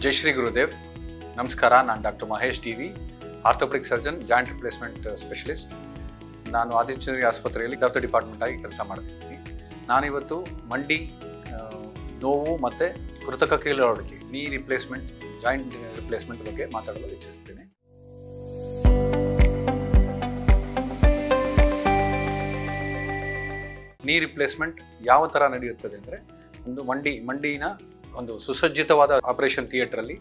ಜೈ ಶ್ರೀ ಗುರುದೇವ್. ನಮಸ್ಕಾರ. ನಾನು doctor Mahesh TV, orthopaedic surgeon, joint replacement specialist. ನಾನು ಆದಿತ್ಯನಗರಿ ಆಸ್ಪತ್ರೆಯಲ್ಲಿ ಡಾಕ್ಟರ್ ಡಿಪಾರ್ಟ್ಮೆಂಟ್ ಆಗಿ ಕೆಲಸ ಮಾಡ್ತಿದ್ದೀನಿ. ನಾನಿವತ್ತು ಮಂಡಿ ನೋವು ಮತ್ತು ಕೃತಕ ಕೀಲುರುಳಿಕೆ, ನೀ ರಿಪ್ಲೇಸ್ಮೆಂಟ್, ಜಾಯಿಂಟ್ ರಿಪ್ಲೇಸ್ಮೆಂಟ್ ಬಗ್ಗೆ ಮಾತಾಡಲು ಇಚ್ಛಿಸುತ್ತೇನೆ. ನೀ ರಿಪ್ಲೇಸ್ಮೆಂಟ್ ಯಾವ ಥರ ನಡೆಯುತ್ತದೆ ಅಂದರೆ, ಒಂದು ಮಂಡಿನ ಒಂದು ಸುಸಜ್ಜಿತವಾದ ಆಪರೇಷನ್ ಥಿಯೇಟ್ರಲ್ಲಿ,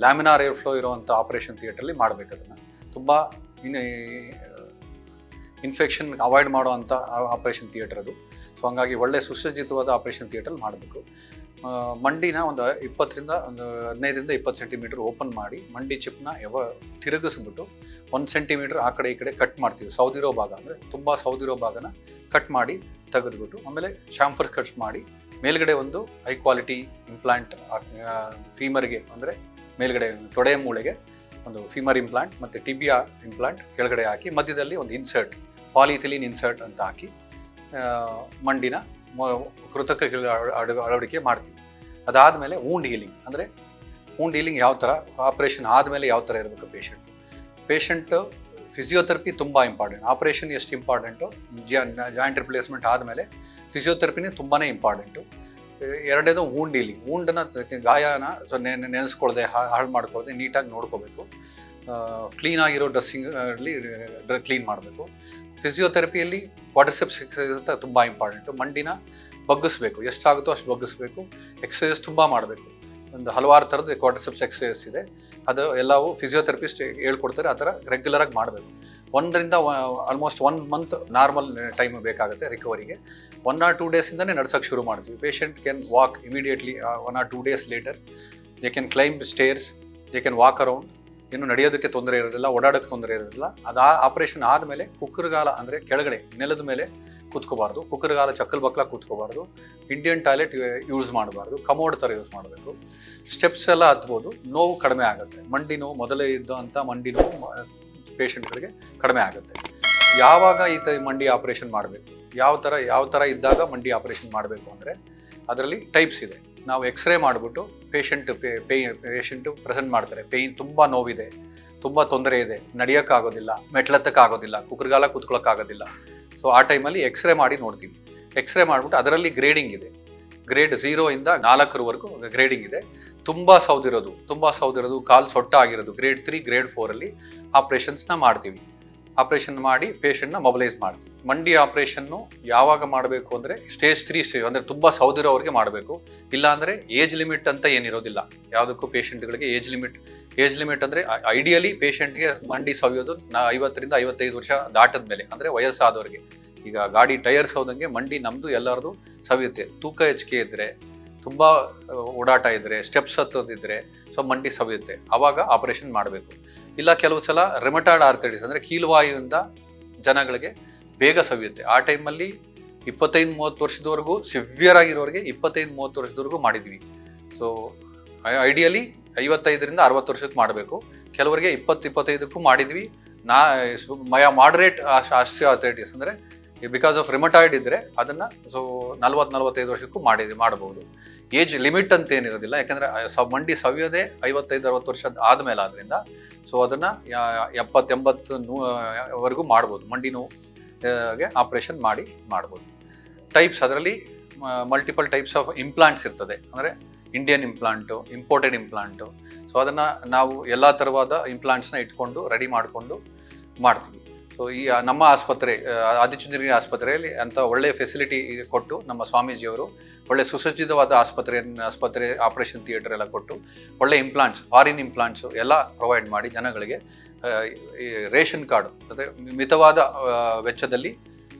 ಲ್ಯಾಮಿನಾರ್ ಏರ್ ಫ್ಲೋ ಇರುವಂಥ ಆಪರೇಷನ್ ಥಿಯೇಟ್ರಲ್ಲಿ ಮಾಡಬೇಕು. ಅದನ್ನು ತುಂಬ ಇನ್ಫೆಕ್ಷನ್ ಅವಾಯ್ಡ್ ಮಾಡುವಂಥ ಆಪರೇಷನ್ ಥಿಯೇಟರ್ ಅದು. ಸೊ ಹಂಗಾಗಿ ಒಳ್ಳೆ ಸುಸಜ್ಜಿತವಾದ ಆಪರೇಷನ್ ಥಿಯೇಟ್ರಲ್ಲಿ ಮಾಡಬೇಕು. ಮಂಡಿನ ಒಂದು 15ರಿಂದ 20 ಸೆಂಟಿಮೀಟರ್ ಓಪನ್ ಮಾಡಿ ಮಂಡಿ ಚಿಪ್ನ ತಿರುಗಿಸ್ಬಿಟ್ಟು 1 ಸೆಂಟಿಮೀಟರ್ ಆ ಕಡೆ ಈ ಕಡೆ ಕಟ್ ಮಾಡ್ತೀವಿ. ಸೌದಿರೋ ಭಾಗ ಅಂದರೆ ತುಂಬ ಸೌದಿರೋ ಭಾಗನ ಕಟ್ ಮಾಡಿ ತೆಗೆದುಬಿಟ್ಟು ಆಮೇಲೆ ಶಾಂಫರ್ ಕಟ್ ಮಾಡಿ ಮೇಲ್ಗಡೆ ಒಂದು ಹೈ ಕ್ವಾಲಿಟಿ ಇಂಪ್ಲಾಂಟ್ ಫೀಮರ್ಗೆ ಅಂದರೆ ಮೇಲ್ಗಡೆ ತೊಡೆಯ ಮೂಳೆಗೆ ಒಂದು ಫೀಮರ್ ಇಂಪ್ಲಾಂಟ್ ಮತ್ತು ಟಿಬಿಯಾ ಇಂಪ್ಲಾಂಟ್ ಕೆಳಗಡೆ ಹಾಕಿ ಮಧ್ಯದಲ್ಲಿ ಒಂದು ಇನ್ಸರ್ಟ್, ಪಾಲಿಥಿಲಿನ್ ಇನ್ಸರ್ಟ್ ಅಂತ ಹಾಕಿ ಮಂಡಿನ ಕೃತಕ ಅಳವಡಿಕೆ ಮಾಡ್ತೀವಿ. ಅದಾದಮೇಲೆ ವೂಂಡ್ ಹೀಲಿಂಗ್ ಅಂದರೆ ವೂಂಡ್ ಹೀಲಿಂಗ್ ಯಾವ ಥರ, ಆಪರೇಷನ್ ಆದಮೇಲೆ ಯಾವ ಥರ ಇರಬೇಕು ಪೇಷಂಟು ಫಿಸಿಯೋಥೆರಪಿ ತುಂಬ ಇಂಪಾರ್ಟೆಂಟ್. ಆಪರೇಷನ್ ಎಷ್ಟು ಇಂಪಾರ್ಟೆಂಟು, ಜಾಯಿಂಟ್ ರಿಪ್ಲೇಸ್ಮೆಂಟ್ ಆದಮೇಲೆ ಫಿಸಿಯೋಥೆರಪಿನೇ ತುಂಬಾ ಇಂಪಾರ್ಟೆಂಟು. ಎರಡನೇದು ವೂಂಡ್ ಹೀಲಿಂಗ್. ವೂಂಡನ್ನ ಗಾಯನ ನೆನೆಸ್ಕೊಳ್ದೆ ಹಾಳು ಮಾಡ್ಕೊಳ್ದೆ ನೀಟಾಗಿ ನೋಡ್ಕೋಬೇಕು. ಕ್ಲೀನಾಗಿರೋ ಡ್ರೆಸ್ಸಿಂಗಲ್ಲಿ ಕ್ಲೀನ್ ಮಾಡಬೇಕು. ಫಿಸಿಯೋಥೆರಪಿಯಲ್ಲಿ ಕ್ವಾಡ್ರಿಸೆಪ್ಸ್ ಎಕ್ಸಸೈಸ್ ಅಂತ ತುಂಬ ಇಂಪಾರ್ಟೆಂಟು. ಮಂಡಿನ ಬಗ್ಗಿಸ್ಬೇಕು, ಎಷ್ಟಾಗುತ್ತೋ ಅಷ್ಟು ಬಗ್ಗಿಸ್ಬೇಕು. ಎಕ್ಸಸೈಸ್ ತುಂಬ ಮಾಡಬೇಕು. ಒಂದು ಹಲವಾರು ಥರದ ಕ್ವಾಡ್ರಿಸೆಪ್ಸ್ ಎಕ್ಸಸೈಸ್ ಇದೆ, ಅದು ಎಲ್ಲವೂ ಫಿಸಿಯೋಥೆರಪಿಸ್ಟ್ ಹೇಳ್ಕೊಡ್ತಾರೆ. ಆ ಥರ ರೆಗ್ಯುಲರಾಗಿ ಮಾಡಬೇಕು. 1ರಿಂದ ಆಲ್ಮೋಸ್ಟ್ 1 ಮಂತ್ ನಾರ್ಮಲ್ ಟೈಮ್ ಬೇಕಾಗುತ್ತೆ ರಿಕವರಿಗೆ. 1 or 2 ಡೇಸಿಂದನೇ ನಡ್ಸೋಕ್ಕೆ ಶುರು ಮಾಡ್ತೀವಿ. Patient can walk immediately. 1 or 2 days later they can climb stairs, they can walk around. ಇನ್ನು ನಡೆಯೋದಕ್ಕೆ ತೊಂದರೆ ಇರೋದಿಲ್ಲ, ಓಡಾಡೋಕ್ಕೆ ತೊಂದರೆ ಇರೋದಿಲ್ಲ. ಅದು ಆಪರೇಷನ್ ಆದಮೇಲೆ ಕುಕ್ಕರ್ಗಾಲ ಅಂದರೆ ಕೆಳಗಡೆ ನೆಲದ ಮೇಲೆ ಕೂತ್ಕೋಬಾರ್ದು. ಕುಕ್ಕರ್ಗಾಲ ಚಕ್ಕಲ್ ಬಕ್ಲ ಕೂತ್ಕೋಬಾರ್ದು. ಇಂಡಿಯನ್ ಟಾಯ್ಲೆಟ್ ಯೂಸ್ ಮಾಡಬಾರ್ದು. ಕಮೋಡ್ ಥರ ಯೂಸ್ ಮಾಡಬೇಕು. ಸ್ಟೆಪ್ಸ್ ಎಲ್ಲ ಹತ್ಬೋದು, ನೋವು ಕಡಿಮೆ ಆಗುತ್ತೆ. ಮಂಡಿ ನೋವು ಮೊದಲೇ ಇದ್ದಂಥ ಮಂಡಿ ನೋವು ಪೇಷಂಟ್ಗಳಿಗೆ ಕಡಿಮೆ ಆಗುತ್ತೆ. ಯಾವಾಗ ಈ ಮಂಡಿ ಆಪರೇಷನ್ ಮಾಡಬೇಕು, ಯಾವ ಥರ ಇದ್ದಾಗ ಮಂಡಿ ಆಪರೇಷನ್ ಮಾಡಬೇಕು ಅಂದರೆ ಅದರಲ್ಲಿ ಟೈಪ್ಸ್ ಇದೆ. ನಾವು ಎಕ್ಸ್ರೇ ಮಾಡಿಬಿಟ್ಟು ಪೇಷಂಟು ಪ್ರೆಸೆಂಟ್ ಮಾಡ್ತಾರೆ. ತುಂಬ ನೋವಿದೆ, ತುಂಬ ತೊಂದರೆ ಇದೆ, ನಡೆಯೋಕ್ಕಾಗೋದಿಲ್ಲ, ಮೆಟ್ಲತ್ತಕ್ಕಾಗೋದಿಲ್ಲ, ಕುಕ್ಕರ್ಗಾಲ ಕೂತ್ಕೊಳ್ಳೋಕ್ಕಾಗೋದಿಲ್ಲ. ಸೊ ಆ ಟೈಮಲ್ಲಿ ಎಕ್ಸ್ರೇ ಮಾಡಿ ನೋಡ್ತೀವಿ. ಎಕ್ಸ್ರೇ ಮಾಡಿಬಿಟ್ಟು ಅದರಲ್ಲಿ ಗ್ರೇಡಿಂಗ್ ಇದೆ. ಗ್ರೇಡ್ 0ಯಿಂದ 4ವರೆಗೂ ಗ್ರೇಡಿಂಗ್ ಇದೆ. ತುಂಬ ಸೌದಿರೋದು, ಕಾಲು ಸೊಟ್ಟ ಆಗಿರೋದು ಗ್ರೇಡ್ 3, ಗ್ರೇಡ್ 4ಅಲ್ಲಿ ಆಪ್ರೇಷನ್ಸ್ನ ಮಾಡ್ತೀವಿ. ಆಪ್ರೇಷನ್ ಮಾಡಿ ಪೇಷಂಟ್ನ ಮೊಬಲೈಸ್ ಮಾಡ್ತೀವಿ. ಮಂಡಿ ಆಪ್ರೇಷನ್ನು ಯಾವಾಗ ಮಾಡಬೇಕು ಅಂದರೆ ಸ್ಟೇಜ್ 3 ಅಂದರೆ ತುಂಬ ಸೌದಿರೋರಿಗೆ ಮಾಡಬೇಕು. ಇಲ್ಲಾಂದರೆ ಏಜ್ ಲಿಮಿಟ್ ಅಂತ ಏನಿರೋದಿಲ್ಲ ಯಾವುದಕ್ಕೂ. ಪೇಷಂಟ್ಗಳಿಗೆ ಏಜ್ ಲಿಮಿಟ್ ಅಂದರೆ ಐಡಿಯಲಿ ಪೇಷಂಟ್ಗೆ ಮಂಡಿ ಸವಿಯೋದು 50ರಿಂದ 55 ವರ್ಷ ದಾಟದ ಮೇಲೆ, ಅಂದರೆ ವಯಸ್ಸಾದವ್ರಿಗೆ. ಈಗ ಗಾಡಿ ಟೈರ್ಸ್ ಹೋದಂಗೆ ಮಂಡಿ ನಮ್ಮದು ಎಲ್ಲರದು ಸವಿಯುತ್ತೆ. ತೂಕ ಹೆಚ್ಚಿಗೆ ಇದ್ದರೆ, ತುಂಬ ಓಡಾಟ ಇದ್ದರೆ, ಸ್ಟೆಪ್ಸ್ ಹತ್ತೋದಿದ್ದರೆ ಸೊ ಮಂಡಿ ಸವಿಯುತ್ತೆ. ಆವಾಗ ಆಪರೇಷನ್ ಮಾಡಬೇಕು. ಇಲ್ಲ ಕೆಲವು ಸಲ ರೆಮಟಾಯ್ಡ್ ಆರ್ಥೈಟಿಸ್ ಅಂದರೆ ಕೀಲುವಾಯುವಿಂದ ಜನಗಳಿಗೆ ಬೇಗ ಸವಿಯುತ್ತೆ. ಆ ಟೈಮಲ್ಲಿ 25-30 ವರ್ಷದವರೆಗೂ, ಸಿವಿಯರ್ ಆಗಿರೋರಿಗೆ 25-30 ವರ್ಷದವರೆಗೂ ಮಾಡಿದ್ವಿ. ಸೊ ಐಡಿಯಲಿ 55ರಿಂದ 60 ವರ್ಷಕ್ಕೆ ಮಾಡಬೇಕು. ಕೆಲವರಿಗೆ 20-25ಕ್ಕೂ ಮಾಡಿದ್ವಿ. ಮಾಡರೇಟ್ ಆರ್ಥೈಟಿಸ್ ಅಂದರೆ ಬಿಕಾಸ್ ಆಫ್ ರಿಮಟಾಯ್ಡ್ ಇದ್ದರೆ ಅದನ್ನು ಸೊ 40-45 ವರ್ಷಕ್ಕೂ ಮಾಡಬಹುದು. ಏಜ್ ಲಿಮಿಟ್ ಅಂತ ಏನಿರೋದಿಲ್ಲ, ಯಾಕಂದರೆ ಮಂಡಿ ಸವಿಯೋದೇ 55-60 ವರ್ಷ ಆದಮೇಲೆ. ಆದ್ದರಿಂದ ಸೊ ಅದನ್ನು 70-80ವರೆಗೂ ಮಾಡ್ಬೋದು. ಮಂಡಿ ನೋವಿಗೆ ಆಪ್ರೇಷನ್ ಮಾಡ್ಬೋದು. ಟೈಪ್ಸ್, ಅದರಲ್ಲಿ ಮಲ್ಟಿಪಲ್ ಟೈಪ್ಸ್ ಆಫ್ ಇಂಪ್ಲಾಂಟ್ಸ್ ಇರ್ತದೆ. ಅಂದರೆ ಇಂಡಿಯನ್ ಇಂಪ್ಲಾಂಟು, ಇಂಪೋರ್ಟೆಡ್ ಇಂಪ್ಲಾಂಟು. ಸೊ ಅದನ್ನು ನಾವು ಎಲ್ಲ ಥರವಾದ ಇಂಪ್ಲಾಂಟ್ಸ್ನ ಇಟ್ಕೊಂಡು ರೆಡಿ ಮಾಡಿಕೊಂಡು ಮಾಡ್ತೀವಿ. ಸೊ ಈ ನಮ್ಮ ಆಸ್ಪತ್ರೆ, ಆದಿಚುಂಚನಗಿರಿ ಆಸ್ಪತ್ರೆಯಲ್ಲಿ ಅಂತ ಒಳ್ಳೆಯ ಫೆಸಿಲಿಟಿ ಕೊಟ್ಟು ನಮ್ಮ ಸ್ವಾಮೀಜಿಯವರು ಒಳ್ಳೆ ಸುಸಜ್ಜಿತವಾದ ಆಸ್ಪತ್ರೆ ಆಪರೇಷನ್ ಥಿಯೇಟರ್ ಎಲ್ಲ ಕೊಟ್ಟು ಒಳ್ಳೆ ಇಂಪ್ಲಾಂಟ್ಸ್, ಫಾರಿನ್ ಇಂಪ್ಲಾಂಟ್ಸು ಎಲ್ಲ ಪ್ರೊವೈಡ್ ಮಾಡಿ ಜನಗಳಿಗೆ ಈ ರೇಷನ್ ಕಾರ್ಡು ಅಂದರೆ ಮಿತವಾದ ವೆಚ್ಚದಲ್ಲಿ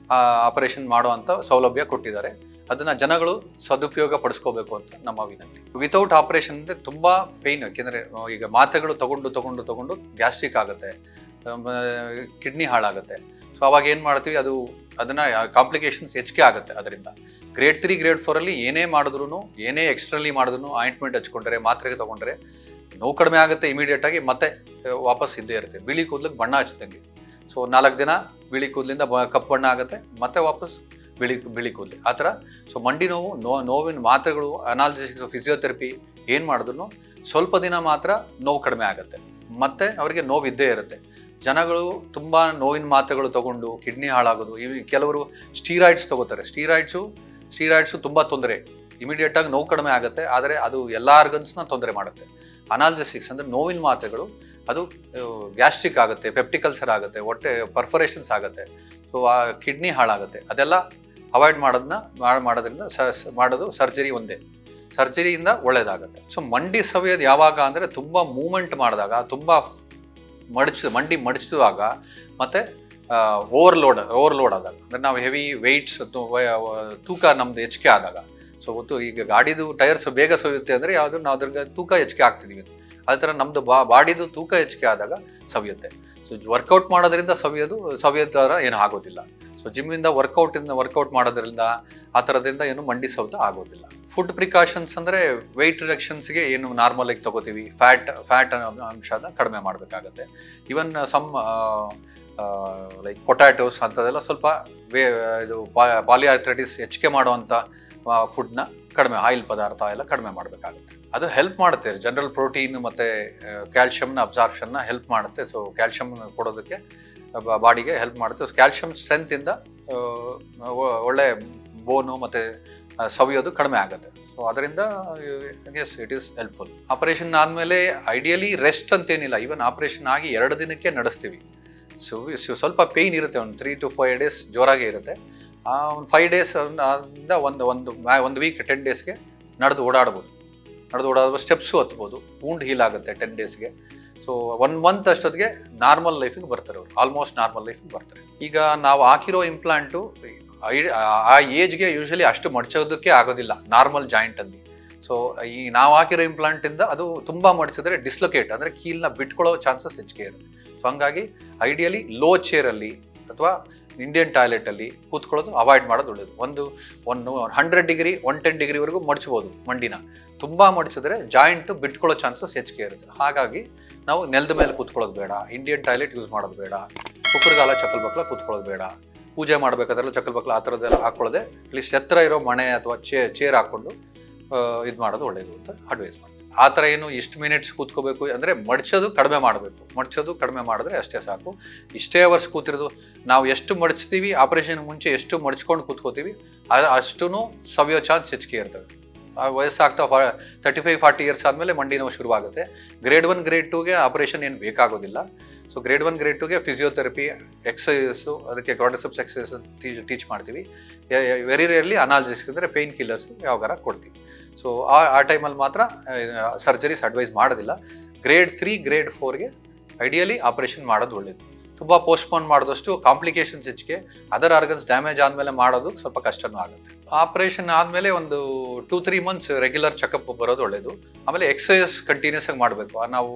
ಆಪರೇಷನ್ ಮಾಡುವಂಥ ಸೌಲಭ್ಯ ಕೊಟ್ಟಿದ್ದಾರೆ. ಅದನ್ನು ಜನಗಳು ಸದುಪಯೋಗ ಪಡಿಸ್ಕೋಬೇಕು ಅಂತ ನಮ್ಮ ವಿನಂತಿ. ವಿತೌಟ್ ಆಪರೇಷನ್ ಅಂದರೆ ತುಂಬ ಪೇಯ್ನ್, ಯಾಕೆಂದರೆ ಈಗ ಮಾತ್ರೆಗಳು ತಗೊಂಡು ಗ್ಯಾಸ್ಟ್ರಿಕ್ ಆಗುತ್ತೆ, ಕಿಡ್ನಿ ಹಾಳಾಗುತ್ತೆ. ಸೊ ಅವಾಗ ಏನು ಮಾಡ್ತೀವಿ, ಅದನ್ನು ಕಾಂಪ್ಲಿಕೇಶನ್ಸ್ ಹೆಚ್ಚಿಗೆ ಆಗುತ್ತೆ. ಅದರಿಂದ ಗ್ರೇಡ್ 3, ಗ್ರೇಡ್ 4ಅಲ್ಲಿ ಏನೇ ಮಾಡಿದ್ರು, ಏನೇ ಎಕ್ಸ್ಟ್ರಲ್ಲಿ ಮಾಡಿದ್ರು, ಆಯಿಂಟ್ಮೆಂಟ್ ಹಚ್ಕೊಂಡ್ರೆ, ಮಾತ್ರೆಗೆ ತೊಗೊಂಡ್ರೆ ನೋವು ಕಡಿಮೆ ಆಗುತ್ತೆ ಇಮಿಡಿಯೇಟಾಗಿ, ಮತ್ತೆ ವಾಪಸ್ ಇದ್ದೇ ಇರುತ್ತೆ. ಬಿಳಿ ಕೂದಲಿಗೆ ಬಣ್ಣ ಹಚ್ದಂಗೆ. ಸೊ 4 ದಿನ ಬಿಳಿ ಕೂದಲಿಂದ ಕಪ್ಪು ಬಣ್ಣ ಆಗುತ್ತೆ, ಮತ್ತೆ ವಾಪಸ್ ಬಿಳಿ ಕೂದಲು ಆ ಥರ. ಸೊ ಮಂಡಿ ನೋವಿನ ಮಾತ್ರೆಗಳು, ಅನಾಲ್ಜೆಸಿಕ್ಸ್, ಫಿಸಿಯೋಥೆರಪಿ ಏನು ಮಾಡಿದ್ರು ಸ್ವಲ್ಪ ದಿನ ಮಾತ್ರ ನೋವು ಕಡಿಮೆ ಆಗುತ್ತೆ, ಮತ್ತೆ ಅವರಿಗೆ ನೋವು ಇದ್ದೇ ಇರುತ್ತೆ. ಜನಗಳು ತುಂಬ ನೋವಿನ ಮಾತ್ರೆಗಳು ತಗೊಂಡು ಕಿಡ್ನಿ ಹಾಳಾಗೋದು, ಕೆಲವರು ಸ್ಟೀರಾಯ್ಡ್ಸ್ ತಗೋತಾರೆ. ಸ್ಟೀರಾಯ್ಡ್ಸು ತುಂಬ ತೊಂದರೆ, ಇಮಿಡಿಯೇಟಾಗಿ ನೋವು ಕಡಿಮೆ ಆಗುತ್ತೆ, ಆದರೆ ಅದು ಎಲ್ಲ ಆರ್ಗನ್ಸ್ನ ತೊಂದರೆ ಮಾಡುತ್ತೆ. ಅನಾಲ್ಜೆಸಿಕ್ಸ್ ಅಂದರೆ ನೋವಿನ ಮಾತ್ರೆಗಳು, ಅದು ಗ್ಯಾಸ್ಟ್ರಿಕ್ ಆಗುತ್ತೆ, ಪೆಪ್ಟಿಕ್ ಅಲ್ಸರ್ ಆಗುತ್ತೆ, ಹೊಟ್ಟೆ ಪರ್ಫರೇಷನ್ಸ್ ಆಗುತ್ತೆ, ಸೊ ಆ ಕಿಡ್ನಿ ಹಾಳಾಗುತ್ತೆ. ಅದೆಲ್ಲ ಅವಾಯ್ಡ್ ಮಾಡೋದ್ರಿಂದ ಮಾಡೋದು ಸರ್ಜರಿ ಒಂದೇ. ಸರ್ಜರಿಯಿಂದ ಒಳ್ಳೇದಾಗುತ್ತೆ. ಸೊ ಮಂಡಿ ಸವಿಯೋದು ಯಾವಾಗ ಅಂದರೆ ತುಂಬ ಮೂಮೆಂಟ್ ಮಾಡಿದಾಗ, ತುಂಬ ಮಂಡಿ ಮಡಚುವಾಗ, ಮತ್ತು ಓವರ್ಲೋಡ್ ಆದಾಗ, ಅಂದರೆ ನಾವು ಹೆವಿ ವೆಯ್ಟ್ಸ್ ತೂಕ ನಮ್ದು ಹೆಚ್ಚಿಗೆ ಆದಾಗ. ಸೊ ಈಗ ಗಾಡಿದು ಟೈರ್ಸ್ ಬೇಗ ಸವಿಯುತ್ತೆ ಅಂದರೆ ಯಾವುದು, ನಾವು ಅದ್ರಿಗೆ ತೂಕ ಹೆಚ್ಚಿಗೆ ಆಗ್ತಿದ್ದೀವಿ. ಅದೇ ಥರ ನಮ್ಮದು ಬಾಡಿದು ತೂಕ ಹೆಚ್ಚಿಗೆ ಆದಾಗ ಸವಿಯುತ್ತೆ. ಸೊ ವರ್ಕೌಟ್ ಮಾಡೋದ್ರಿಂದ ಸವಿಯೋ ಥರ ಏನು ಆಗೋದಿಲ್ಲ. ಸೊ ಜಿಮ್ಮಿಂದ ವರ್ಕೌಟ್ ಮಾಡೋದ್ರಿಂದ ಆ ಥರದಿಂದ ಏನು ಮಂಡಿ ಸವಿತ ಆಗೋದಿಲ್ಲ. ಫುಡ್ ಪ್ರಿಕಾಷನ್ಸ್ ಅಂದರೆ ವೆಯ್ಟ್ ರಿಡಕ್ಷನ್ಸ್ಗೆ ಏನು ನಾರ್ಮಲಾಗಿ ತಗೋತೀವಿ, ಫ್ಯಾಟ್ ಅಂಶನ ಕಡಿಮೆ ಮಾಡಬೇಕಾಗತ್ತೆ. ಈವನ್ ಸಮ್ ಲೈಕ್ ಪೊಟ್ಯಾಟೋಸ್ ಅಂಥದ್ದೆಲ್ಲ ಸ್ವಲ್ಪ ಇದು ಪಾಲಿಆರ್ಥ್ರೈಟಿಸ್ ಹೆಚ್ಚಿಗೆ ಮಾಡುವಂಥ ಫುಡ್ನ ಕಡಿಮೆ, ಆಯಿಲ್ ಪದಾರ್ಥ ಎಲ್ಲ ಕಡಿಮೆ ಮಾಡಬೇಕಾಗುತ್ತೆ. ಅದು ಹೆಲ್ಪ್ ಮಾಡುತ್ತೆ, ಜನರಲ್ ಪ್ರೋಟೀನ್ ಮತ್ತು ಕ್ಯಾಲ್ಶಿಯಮ್ನ ಅಬ್ಸಾರ್ಪ್ಷನ್ನ ಹೆಲ್ಪ್ ಮಾಡುತ್ತೆ. ಸೊ ಕ್ಯಾಲ್ಶಿಯಮ್ ಕೊಡೋದಕ್ಕೆ ಬಾಡಿಗೆ ಹೆಲ್ಪ್ ಮಾಡುತ್ತೆ. ಸೊ ಕ್ಯಾಲ್ಶಿಯಮ್ ಸ್ಟ್ರೆಂತಿಂದ ಒಳ್ಳೆ ಬೋನು ಮತ್ತು ಸವಿಯೋದು ಕಡಿಮೆ ಆಗುತ್ತೆ. ಸೊ ಅದರಿಂದ yes, it is helpful. Operation ಆದಮೇಲೆ ಐಡಿಯಲಿ ರೆಸ್ಟ್ ಅಂತೇನಿಲ್ಲ, ಈವನ್ ಆಪರೇಷನ್ ಆಗಿ 2 ದಿನಕ್ಕೆ ನಡೆಸ್ತೀವಿ. ಸೊ ಸ್ವಲ್ಪ ಪೇಯ್ನ್ ಇರುತ್ತೆ, ಒಂದು 3 to 5 days ಜೋರಾಗೇ ಇರುತ್ತೆ. ಒಂದು 5 days ಇಂದ ಒಂದು ವೀಕ್ 10 daysಗೆ ನಡೆದು ಓಡಾಡ್ಬೋದು, ಸ್ಟೆಪ್ಸು ಹತ್ಬೋದು, ವೂಂಡ್ ಹೀಲ್ ಆಗುತ್ತೆ 10 daysಗೆ. ಸೊ 1 month ಅಷ್ಟೊತ್ತಿಗೆ ನಾರ್ಮಲ್ ಲೈಫಿಗೆ ಬರ್ತಾರೆ ಅವರು, ಆಲ್ಮೋಸ್ಟ್ ನಾರ್ಮಲ್ ಲೈಫಿಗೆ ಬರ್ತಾರೆ. ಈಗ ನಾವು ಹಾಕಿರೋ ಇಂಪ್ಲಾಂಟು ಆ ಏಜ್ಗೆ ಯೂಶಲಿ ಅಷ್ಟು ಮಡ್ಚೋದಕ್ಕೆ ಆಗೋದಿಲ್ಲ ನಾರ್ಮಲ್ ಜಾಯಿಂಟಲ್ಲಿ. ಸೊ ಈ ನಾವು ಹಾಕಿರೋ ಇಂಪ್ಲಾಂಟಿಂದ ಅದು ತುಂಬ ಮಡ್ಚಿದ್ರೆ ಡಿಸ್ಲೊಕೇಟ್ ಅಂದರೆ ಕೀಲ್ನ ಬಿಟ್ಕೊಳ್ಳೋ ಚಾನ್ಸಸ್ ಹೆಚ್ಚಿಗೆ ಇರುತ್ತೆ. ಸೊ ಹಂಗಾಗಿ ಐಡಿಯಲಿ ಲೋ ಚೇರಲ್ಲಿ ಅಥವಾ ಇಂಡಿಯನ್ ಟಾಯ್ಲೆಟಲ್ಲಿ ಕೂತ್ಕೊಳ್ಳೋದು ಅವಾಯ್ಡ್ ಮಾಡೋದು ಒಳ್ಳೆಯದು. ಒಂದು 100 degree 110 degreeವರೆಗೂ ಮಡ್ಚ್ಬೋದು ಮಂಡಿನ. ತುಂಬ ಮಡ್ಚಿದ್ರೆ ಜಾಯಿಂಟು ಬಿಟ್ಕೊಳ್ಳೋ ಚಾನ್ಸಸ್ ಹೆಚ್ಚಿಗೆ ಇರುತ್ತೆ. ಹಾಗಾಗಿ ನಾವು ನೆಲದ ಮೇಲೆ ಕೂತ್ಕೊಳ್ಳೋದು ಬೇಡ, ಇಂಡಿಯನ್ ಟಾಯ್ಲೆಟ್ ಯೂಸ್ ಮಾಡೋದು ಬೇಡ, ಕುಕ್ಕರ್ಗಾಲ ಚಕ್ಕಲ್ ಬಕ್ಲ ಕೂತ್ಕೊಳ್ಳೋದು ಬೇಡ, ಪೂಜೆ ಮಾಡಬೇಕಾದ್ರೆಲ್ಲ ಚಕ್ಕಲ್ ಬಕ್ಲ ಆ ಥರದ್ದೆಲ್ಲ ಹಾಕ್ಕೊಳ್ಳೋದೆ, ಅಟ್ಲೀಸ್ಟ್ ಎತ್ತರ ಇರೋ ಮಣೆ ಅಥವಾ ಚೇರ್ ಹಾಕ್ಕೊಂಡು ಇದು ಮಾಡೋದು ಒಳ್ಳೆಯದು ಅಂತ ಅಡ್ವೈಸ್ ಮಾಡ್ತೀವಿ. ಆ ಥರ ಏನು ಇಷ್ಟು ಮಿನಿಟ್ಸ್ ಕೂತ್ಕೋಬೇಕು ಅಂದರೆ ಮಡ್ಚೋದು ಕಡಿಮೆ ಮಾಡಬೇಕು, ಕಡಿಮೆ ಮಾಡಿದ್ರೆ ಅಷ್ಟೇ ಸಾಕು. ಇಷ್ಟೇ ಅವರ್ಸ್ ಕೂತಿರೋದು, ನಾವು ಎಷ್ಟು ಮಡ್ಚ್ತೀವಿ ಆಪರೇಷನ್ ಮುಂಚೆ ಎಷ್ಟು ಮಡ್ಚ್ಕೊಂಡು ಕೂತ್ಕೋತೀವಿ ಅಷ್ಟೂ ಸವಿಯೋ ಚಾನ್ಸ್ ಹೆಚ್ಚಿಗೆ ಇರ್ತದೆ. ವಯಸ್ಸಾಗ್ತಾ 35-40 years ಆದಮೇಲೆ ಮಂಡಿ ನೋವು ಶುರುವಾಗುತ್ತೆ. ಗ್ರೇಡ್ 1 ಗ್ರೇಡ್ 2ಗೆ ಆಪರೇಷನ್ ಏನು ಬೇಕಾಗೋದಿಲ್ಲ. ಸೊ ಗ್ರೇಡ್ 1 ಗ್ರೇಡ್ 2ಗೆ ಫಿಸಿಯೋಥೆರಪಿ, ಎಕ್ಸಸೈಸು, ಅದಕ್ಕೆ ಕ್ವಾಡ್ರಿಸೆಪ್ಸ್ ಎಕ್ಸಸೈಸ್ ಟೀಚ್ ಮಾಡ್ತೀವಿ. ವೆರಿ ರೇರ್ಲಿ ಅನಾಲ್ಜೆಸಿಕ್ಸ್ ಅಂದರೆ ಪೇಯ್ನ್ ಕಿಲ್ಲರ್ಸು ಯಾವಾಗಾರ ಕೊಡ್ತೀವಿ. ಸೊ ಆ ಟೈಮಲ್ಲಿ ಮಾತ್ರ ಸರ್ಜರೀಸ್ ಅಡ್ವೈಸ್ ಮಾಡೋದಿಲ್ಲ. ಗ್ರೇಡ್ 3 ಗ್ರೇಡ್ 4ಗೆ ಐಡಿಯಲಿ ಆಪರೇಷನ್ ಮಾಡೋದು ಒಳ್ಳೆಯದು. ತುಂಬ ಪೋಸ್ಟ್ಪೋನ್ ಮಾಡಿದಷ್ಟು ಕಾಂಪ್ಲಿಕೇಶನ್ಸ್ ಹೆಚ್ಚಿಗೆ, ಅದರ್ ಆರ್ಗನ್ಸ್ ಡ್ಯಾಮೇಜ್ ಆದಮೇಲೆ ಮಾಡೋದು ಸ್ವಲ್ಪ ಕಷ್ಟನೂ ಆಗುತ್ತೆ. ಆಪರೇಷನ್ ಆದಮೇಲೆ ಒಂದು 2-3 months ರೆಗ್ಯುಲರ್ ಚೆಕಪ್ ಬರೋದು ಒಳ್ಳೆಯದು. ಆಮೇಲೆ ಎಕ್ಸಸೈಸ್ ಕಂಟಿನ್ಯೂಸ್ ಆಗಿ ಮಾಡಬೇಕು. ನಾವು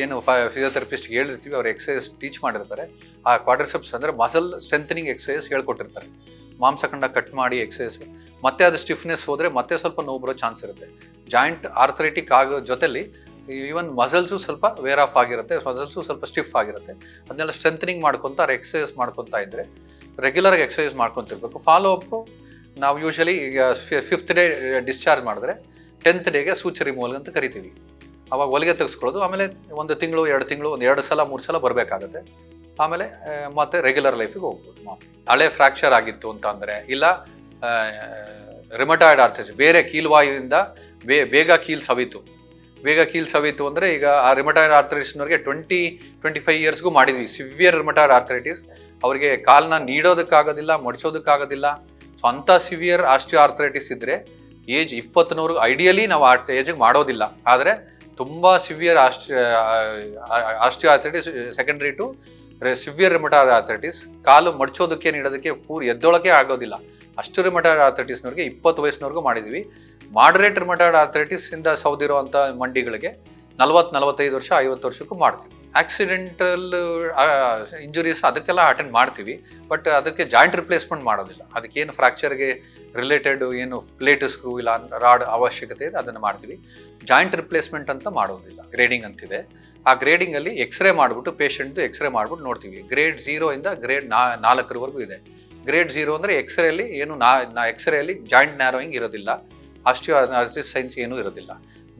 ಏನು ಫಿಸಿಯೋಥೆರಪಿಸ್ಟ್ಗೆ ಹೇಳಿರ್ತೀವಿ, ಅವ್ರು ಎಕ್ಸಸೈಸ್ ಟೀಚ್ ಮಾಡಿರ್ತಾರೆ. ಆ ಕ್ವಾಡ್ರಿಸೆಪ್ಸ್ ಅಂದರೆ ಮಸಲ್ ಸ್ಟ್ರೆಂಥನಿಂಗ್ ಎಕ್ಸಸೈಸ್ ಹೇಳ್ಕೊಟ್ಟಿರ್ತಾರೆ. ಮಾಂಸಖಂಡ ಕಟ್ ಮಾಡಿ ಎಕ್ಸಸೈಸ್, ಮತ್ತೆ ಅದು ಸ್ಟಿಫ್ನೆಸ್ ಹೋದರೆ ಮತ್ತೆ ಸ್ವಲ್ಪ ನೋವು ಬರೋ ಚಾನ್ಸ್ ಇರುತ್ತೆ. ಜಾಯಿಂಟ್ ಆರ್ಥರೈಟಿಕ್ ಆಗೋ ಜೊತೆಲಿ ಈವನ್ ಮಸಲ್ಸು ಸ್ವಲ್ಪ ವೇರ್ ಆಫ್ ಆಗಿರುತ್ತೆ, ಮಸಲ್ಸು ಸ್ವಲ್ಪ ಸ್ಟಿಫ್ ಆಗಿರುತ್ತೆ. ಅದನ್ನೆಲ್ಲ ಸ್ಟ್ರೆಂಥನಿಂಗ್ ಮಾಡ್ಕೊತ ಎಕ್ಸಸೈಸ್ ಮಾಡ್ಕೊತಾ ಇದ್ದರೆ, ರೆಗ್ಯುಲರ್ಗೆ ಎಕ್ಸಸೈಸ್ ಮಾಡ್ಕೊತಿರ್ಬೇಕು. ಫಾಲೋ ಅಪ್ಪು ನಾವು ಯೂಶಲಿ ಈಗ 5th day ಡಿಸ್ಚಾರ್ಜ್ ಮಾಡಿದ್ರೆ 10th ಡೇಗೆ ಸೂಚಿ ರಿಮೂವಲ್ ಅಂತ ಕರಿತೀವಿ. ಅವಾಗ ಹೊಲಿಗೆ ತೆಗೆಸ್ಕೊಳ್ಳೋದು, ಆಮೇಲೆ 1 ತಿಂಗಳು 2 ತಿಂಗಳು 1 ಸಲ 3 ಸಲ ಬರಬೇಕಾಗತ್ತೆ. ಆಮೇಲೆ ಮತ್ತೆ ರೆಗ್ಯುಲರ್ ಲೈಫಿಗೆ ಹೋಗ್ಬೋದು. ಹಳೆ ಫ್ರ್ಯಾಕ್ಚರ್ ಆಗಿತ್ತು ಅಂತ ಅಂದರೆ, ಇಲ್ಲ ರಿಮಟಾಯ್ಡ್ ಆರ್ಥೈಟಿಸ್, ಬೇರೆ ಕೀಲ್ವಾಯುವಿಂದ ಬೇಗ ಕೀಲ್ ಸವಿತು ಅಂದರೆ, ಈಗ ಆ ರಿಮಟಾಯ್ಡ್ ಆರ್ಥರೈಟಿಸ್ನವ್ರಿಗೆ 20-25 yearsಗೂ ಮಾಡಿದ್ವಿ. ಸಿವಿಯರ್ ರಿಮಟಾಯ್ಡ್ ಆರ್ಥರೈಟಿಸ್, ಅವರಿಗೆ ಕಾಲನ್ನ ನೀಡೋದಕ್ಕಾಗೋದಿಲ್ಲ, ಮಡಿಸೋದಕ್ಕಾಗೋದಿಲ್ಲ. ಸೊ ಅಂಥ ಸಿವಿಯರ್ ಆಸ್ಟಿಯೋ ಆರ್ಥರೈಟಿಸ್ ಇದ್ದರೆ ಏಜ್ 20ನವರೆಗೂ ಐಡಿಯಲಿ ನಾವು ಆ ಏಜಿಗೆ ಮಾಡೋದಿಲ್ಲ. ಆದರೆ ತುಂಬ severe osteoarthritis secondary to severe rheumatoid arthritis, ಕಾಲು ಮಡ್ಚೋದಕ್ಕೆ ನೀಡೋದಕ್ಕೆ ಎದ್ದೊಳಕ್ಕೆ ಆಗೋದಿಲ್ಲ. ಅಷ್ಟು ರಿಮಟಾಯ್ಡ್ ಆರ್ಥರೈಟಿಸ್ನವ್ರಿಗೆ 20 ವಯಸ್ಸಿನವರೆಗೂ ಮಾಡಿದ್ವಿ. ಮಾಡರೇಟ್ ರಿಮಟಾಯ್ಡ್ ಆರ್ಥರೈಟಿಸ್ ಇಂದ ಸೌದಿರುವಂಥ ಮಂಡಿಗಳಿಗೆ 40-45 ವರ್ಷ 50 ವರ್ಷಕ್ಕೂ ಮಾಡ್ತೀವಿ. ಆಕ್ಸಿಡೆಂಟಲ್ ಇಂಜುರೀಸ್ ಅದಕ್ಕೆಲ್ಲ ಅಟೆಂಡ್ ಮಾಡ್ತೀವಿ, ಬಟ್ ಅದಕ್ಕೆ ಜಾಯಿಂಟ್ ರಿಪ್ಲೇಸ್ಮೆಂಟ್ ಮಾಡೋದಿಲ್ಲ. ಅದಕ್ಕೇನು ಫ್ರ್ಯಾಕ್ಚರ್ಗೆ ರಿಲೇಟೆಡ್ ಏನು ಪ್ಲೇಟ್ ಸ್ಕ್ರೂ ಇಲ್ಲ ರಾಡ್ ಅವಶ್ಯಕತೆ ಇದೆ ಅದನ್ನು ಮಾಡ್ತೀವಿ. ಜಾಯಿಂಟ್ ರಿಪ್ಲೇಸ್ಮೆಂಟ್ ಅಂತ ಮಾಡೋದಿಲ್ಲ. ಗ್ರೇಡಿಂಗ್ ಅಂತಿದೆ, ಆ ಗ್ರೇಡಿಂಗಲ್ಲಿ ಎಕ್ಸ್ರೇ ಮಾಡಿಬಿಟ್ಟು ಪೇಷಂಟ್ದು ಎಕ್ಸ್ರೇ ಮಾಡಿಬಿಟ್ಟು ನೋಡ್ತೀವಿ. ಗ್ರೇಡ್ 0 ಇಂದ ಗ್ರೇಡ್ 4ವರೆಗೂ ಇದೆ. ಗ್ರೇಡ್ 0 ಅಂದರೆ ಎಕ್ಸ್ರೇಲಿ ಏನು ಎಕ್ಸ್ರೇಲಿ ಜಾಯಿಂಟ್ ನ್ಯಾರೋಯಿಂಗ್ ಇರೋದಿಲ್ಲ, ಆಸ್ಟಿಯೋಆರ್ಥ್ರೈಟಿಸ್ ಸೈನ್ಸ್ ಏನೂ ಇರೋದಿಲ್ಲ.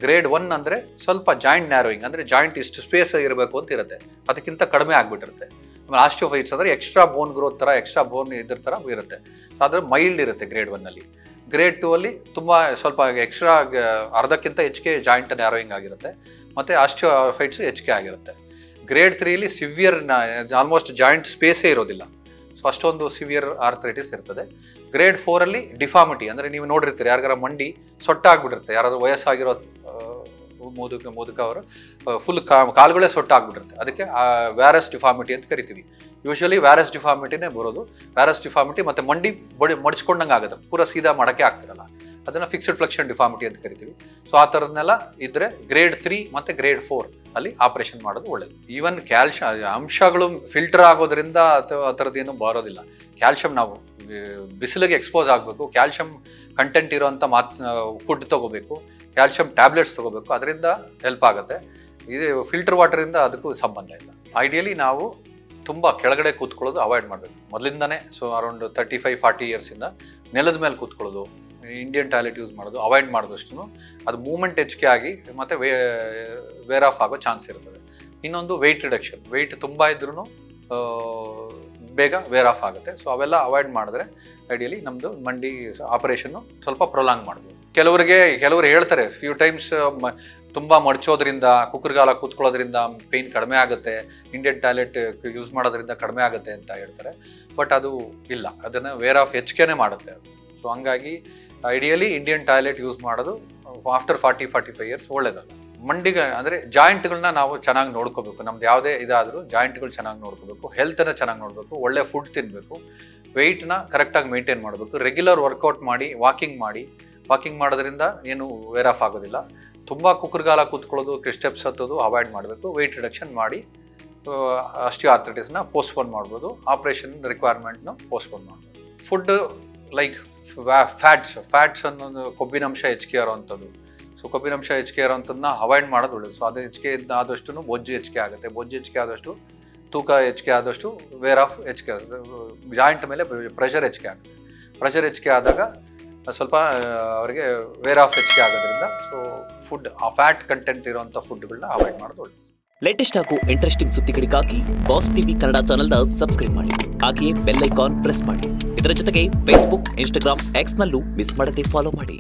ಗ್ರೇಡ್ 1 ಅಂದರೆ ಸ್ವಲ್ಪ ಜಾಯಿಂಟ್ ನ್ಯಾರೋಯಿಂಗ್, ಅಂದರೆ ಜಾಯಿಂಟ್ ಇಷ್ಟು ಸ್ಪೇಸ್ ಇರಬೇಕು ಅಂತ ಇರುತ್ತೆ, ಅದಕ್ಕಿಂತ ಕಡಿಮೆ ಆಗಿಬಿಟ್ಟಿರುತ್ತೆ. ಆಮೇಲೆ ಆಸ್ಟಿಯೋಫೈಟ್ಸ್ ಅಂದರೆ ಎಕ್ಸ್ಟ್ರಾ ಬೋನ್ ಗ್ರೋತ್ ಥರ, ಎಕ್ಸ್ಟ್ರಾ ಬೋನ್ ಇದ್ರ ಥರ ಇರುತ್ತೆ. ಸೊ ಆದರೆ ಮೈಲ್ಡ್ ಇರುತ್ತೆ ಗ್ರೇಡ್ 1ಅಲ್ಲಿ. ಗ್ರೇಡ್ 2ಅಲ್ಲಿ ತುಂಬ ಸ್ವಲ್ಪ ಎಕ್ಸ್ಟ್ರಾ ಅರ್ಧಕ್ಕಿಂತ ಹೆಚ್ಚಿಗೆ ಜಾಯಿಂಟ್ ನ್ಯಾರೋಯಿಂಗ್ ಆಗಿರುತ್ತೆ, ಮತ್ತು ಆಸ್ಟಿಯೋಫೈಟ್ಸ್ ಹೆಚ್ಚಿಗೆ ಆಗಿರುತ್ತೆ. ಗ್ರೇಡ್ 3ಅಲ್ಲಿ ಸಿವಿಯರ್ ಆಲ್ಮೋಸ್ಟ್ ಜಾಯಿಂಟ್ ಸ್ಪೇಸೇ ಇರೋದಿಲ್ಲ, ಸೊ ಅಷ್ಟೊಂದು ಸಿವಿಯರ್ ಆರ್ಥ್ರೈಟಿಸ್ ಇರ್ತದೆ. ಗ್ರೇಡ್ 4ಅಲ್ಲಿ ಡಿಫಾರ್ಮಿಟಿ, ಅಂದರೆ ನೀವು ನೋಡಿರ್ತೀರಿ ಯಾರಿಗಾರ ಮಂಡಿ ಸೊಟ್ಟಾಗ್ಬಿಟ್ಟಿರುತ್ತೆ, ಯಾರಾದರೂ ವಯಸ್ಸಾಗಿರೋ ಮುದುಕ ಅವರು ಫುಲ್ ಕಾಲುಗಳೇ ಸೊಟ್ಟಾಗ್ಬಿಟ್ಟಿರುತ್ತೆ, ಅದಕ್ಕೆ ವ್ಯಾರಸ್ ಡಿಫಾರ್ಮಿಟಿ ಅಂತ ಕರಿತೀವಿ. ಯೂಶಲಿ ವ್ಯಾರಸ್ ಡಿಫಾರ್ಮಿಟಿನೇ ಬರೋದು. ವ್ಯಾರಸ್ ಡಿಫಾರ್ಮಿಟಿ ಮತ್ತು ಮಂಡಿ ಮಡಿಸ್ಕೊಂಡಂಗೆ ಆಗುತ್ತೆ, ಪೂರ ಸೀದಾ ಮಡಕೆ ಆಗ್ತಿರಲ್ಲ, ಅದನ್ನು ಫಿಕ್ಸ್ಡ್ ಫ್ಲೆಕ್ಷನ್ ಡಿಫಾರ್ಮಿಟಿ ಅಂತ ಕರಿತೀವಿ. ಸೊ ಆ ಥರದನ್ನೆಲ್ಲ ಇದ್ದರೆ ಗ್ರೇಡ್ 3 ಮತ್ತು ಗ್ರೇಡ್ 4 ಅಲ್ಲಿ ಆಪರೇಷನ್ ಮಾಡೋದು ಒಳ್ಳೆಯದು. ಈವನ್ ಅಂಶಗಳು ಫಿಲ್ಟರ್ ಆಗೋದ್ರಿಂದ ಅಥವಾ ಆ ಥರದ್ದೇನು ಬರೋದಿಲ್ಲ. ಕ್ಯಾಲ್ಶಿಯಂ ನಾವು ಬಿಸಿಲಿಗೆ ಎಕ್ಸ್ಪೋಸ್ ಆಗಬೇಕು, ಕ್ಯಾಲ್ಶಿಯಂ ಕಂಟೆಂಟ್ ಇರೋಂಥ ಫುಡ್ ತೊಗೋಬೇಕು, ಕ್ಯಾಲ್ಶಿಯಂ ಟ್ಯಾಬ್ಲೆಟ್ಸ್ ತೊಗೋಬೇಕು, ಅದರಿಂದ ಹೆಲ್ಪ್ ಆಗುತ್ತೆ. ಇದು ಫಿಲ್ಟರ್ ವಾಟರಿಂದ ಅದಕ್ಕೂ ಸಂಬಂಧ ಇಲ್ಲ. ಐಡಿಯಲಿ ನಾವು ತುಂಬ ಕೆಳಗಡೆ ಕೂತ್ಕೊಳ್ಳೋದು ಅವಾಯ್ಡ್ ಮಾಡಬೇಕು ಮೊದಲಿಂದನೇ. ಸೊ ಅರೌಂಡ್ 35-40 ಇಯರ್ಸಿಂದ ನೆಲದ ಮೇಲೆ ಕೂತ್ಕೊಳ್ಳೋದು, ಇಂಡಿಯನ್ ಟಾಯ್ಲೆಟ್ ಯೂಸ್ ಮಾಡೋದು ಅವಾಯ್ಡ್ ಮಾಡಿದಷ್ಟು ಅದು ಮೂವ್ಮೆಂಟ್ ಹೆಚ್ಚಿಗೆ ಆಗಿ ಮತ್ತು ವೇರ್ ಆಫ್ ಆಗೋ ಚಾನ್ಸ್ ಇರ್ತದೆ. ಇನ್ನೊಂದು ವೆಯ್ಟ್ ರಿಡಕ್ಷನ್, ವೆಯ್ಟ್ ತುಂಬ ಇದ್ರೂ ಬೇಗ ವೇರ್ ಆಫ್ ಆಗುತ್ತೆ. ಸೊ ಅವೆಲ್ಲ ಅವಾಯ್ಡ್ ಮಾಡಿದ್ರೆ ಐಡಿಯಲಿ ನಮ್ಮದು ಮಂಡಿ ಆಪರೇಷನ್ನು ಸ್ವಲ್ಪ ಪ್ರೊಲಾಂಗ್ ಮಾಡ್ಬೋದು. ಕೆಲವರು ಹೇಳ್ತಾರೆ ಫ್ಯೂ ಟೈಮ್ಸ್ ತುಂಬ ಮಡಚೋದ್ರಿಂದ, ಕುಕ್ಕರ್ಗಾಲ ಕೂತ್ಕೊಳ್ಳೋದ್ರಿಂದ ಪೇಯ್ನ್ ಕಡಿಮೆ ಆಗುತ್ತೆ, ಇಂಡಿಯನ್ ಟಾಯ್ಲೆಟ್ ಯೂಸ್ ಮಾಡೋದ್ರಿಂದ ಕಡಿಮೆ ಆಗುತ್ತೆ ಅಂತ ಹೇಳ್ತಾರೆ. ಬಟ್ ಅದು ಇಲ್ಲ, ಅದನ್ನು ವೇರ್ ಆಫ್ ಹೆಚ್ಚಿಗೆ ಮಾಡುತ್ತೆ ಅದು. ಸೊ ಹಂಗಾಗಿ ಐಡಿಯಲಿ ಇಂಡಿಯನ್ ಟಾಯ್ಲೆಟ್ ಯೂಸ್ ಮಾಡೋದು ಆಫ್ಟರ್ 40-45 ಇಯರ್ಸ್ ಒಳ್ಳೇದಲ್ಲ. ಮಂಡಿಗೆ ಅಂದರೆ ಜಾಯಿಂಟ್ಗಳನ್ನ ನಾವು ಚೆನ್ನಾಗಿ ನೋಡ್ಕೋಬೇಕು. ನಮ್ದು ಯಾವುದೇ ಇದಾದರೂ ಜಾಯಿಂಟ್ಗಳು ಚೆನ್ನಾಗಿ ನೋಡ್ಕೋಬೇಕು, ಹೆಲ್ತನ್ನು ಚೆನ್ನಾಗಿ ನೋಡಬೇಕು, ಒಳ್ಳೆ ಫುಡ್ ತಿನ್ನಬೇಕು, ವೆಯ್ಟ್ನ ಕರೆಕ್ಟಾಗಿ ಮೇಂಟೈನ್ ಮಾಡಬೇಕು, ರೆಗ್ಯುಲರ್ ವರ್ಕೌಟ್ ಮಾಡಿ, ವಾಕಿಂಗ್ ಮಾಡೋದ್ರಿಂದ ಏನು ವೇರ್ ಆಫ್ ಆಗೋದಿಲ್ಲ. ತುಂಬ ಕುಕ್ಕರ್ಗಾಲ ಕೂತ್ಕೊಳ್ಳೋದು, ಸ್ಟೆಪ್ಸ್ ಹತ್ತೋದು ಅವಾಯ್ಡ್ ಮಾಡಬೇಕು. ವೆಯ್ಟ್ ರಿಡಕ್ಷನ್ ಮಾಡಿ ಆಸ್ಟಿಯೋಆರ್ಥ್ರೈಟಿಸ್ನ ಪೋಸ್ಟ್ಪೋನ್ ಮಾಡ್ಬೋದು, ಆಪ್ರೇಷನ್ ರಿಕ್ವೈರ್ಮೆಂಟ್ನ ಪೋಸ್ಟ್ಪೋನ್ ಮಾಡ್ಬೋದು. ಫುಡ್ ಲೈಕ್ ಫ್ಯಾಟ್ಸ್ ಅನ್ನೋದು ಕೊಬ್ಬಿನಂಶ ಹೆಚ್ಚಿಗೆ ಇರೋವಂಥದ್ದು. ಸೊ ಕೊಬ್ಬಿನಂಶ ಹೆಚ್ಚಿಗೆ ಇರೋವಂಥದ್ದನ್ನ ಅವಾಯ್ಡ್ ಮಾಡೋದು ಒಳ್ಳೆಯದು. ಸೊ ಅದು ಹೆಚ್ಚಿಗೆ ಆದಷ್ಟು ಬೊಜ್ಜು ಹೆಚ್ಚಿಗೆ ಆಗುತ್ತೆ, ಬೊಜ್ಜು ಹೆಚ್ಚಿಗೆ ಆದಷ್ಟು ತೂಕ ಹೆಚ್ಚಿಗೆ ಆದಷ್ಟು ವೇರ್ ಆಫ್ ಹೆಚ್ಚಿಗೆ ಆಗುತ್ತೆ, ಜಾಯಿಂಟ್ ಮೇಲೆ ಪ್ರೆಷರ್ ಹೆಚ್ಚಿಗೆ ಆಗುತ್ತೆ. ಪ್ರೆಷರ್ ಹೆಚ್ಚಿಗೆ ಆದಾಗ ಸ್ವಲ್ಪ ಅವರಿಗೆ ವೇರ್ ಆಫ್ ಹೆಚ್ಚಿಗೆ ಆಗೋದ್ರಿಂದ ಸೊ ಫುಡ್ ಆ ಫ್ಯಾಟ್ ಕಂಟೆಂಟ್ ಇರುವಂಥ ಫುಡ್ಗಳನ್ನ ಅವಾಯ್ಡ್ ಮಾಡೋದು ಒಳ್ಳೆಯದು. ಲೇಟೆಸ್ಟ್ ಹಾಗೂ ಇಂಟ್ರೆಸ್ಟಿಂಗ್ ಸುದ್ದಿಗಳಿಗಾಗಿ ಬಾಸ್ ಟಿವಿ ಕನ್ನಡ ಚಾನೆಲ್ನ ಸಬ್ಸ್ಕ್ರೈಬ್ ಮಾಡಿ, ಹಾಗೆಯೇ ಬೆಲ್ ಐಕಾನ್ ಪ್ರೆಸ್ ಮಾಡಿ. ಇದರ ಜೊತೆಗೆ ಫೇಸ್ಬುಕ್, ಇನ್ಸ್ಟಾಗ್ರಾಮ್, ಎಕ್ಸ್ನಲ್ಲೂ ಮಿಸ್ ಮಾಡದೆ ಫಾಲೋ ಮಾಡಿ.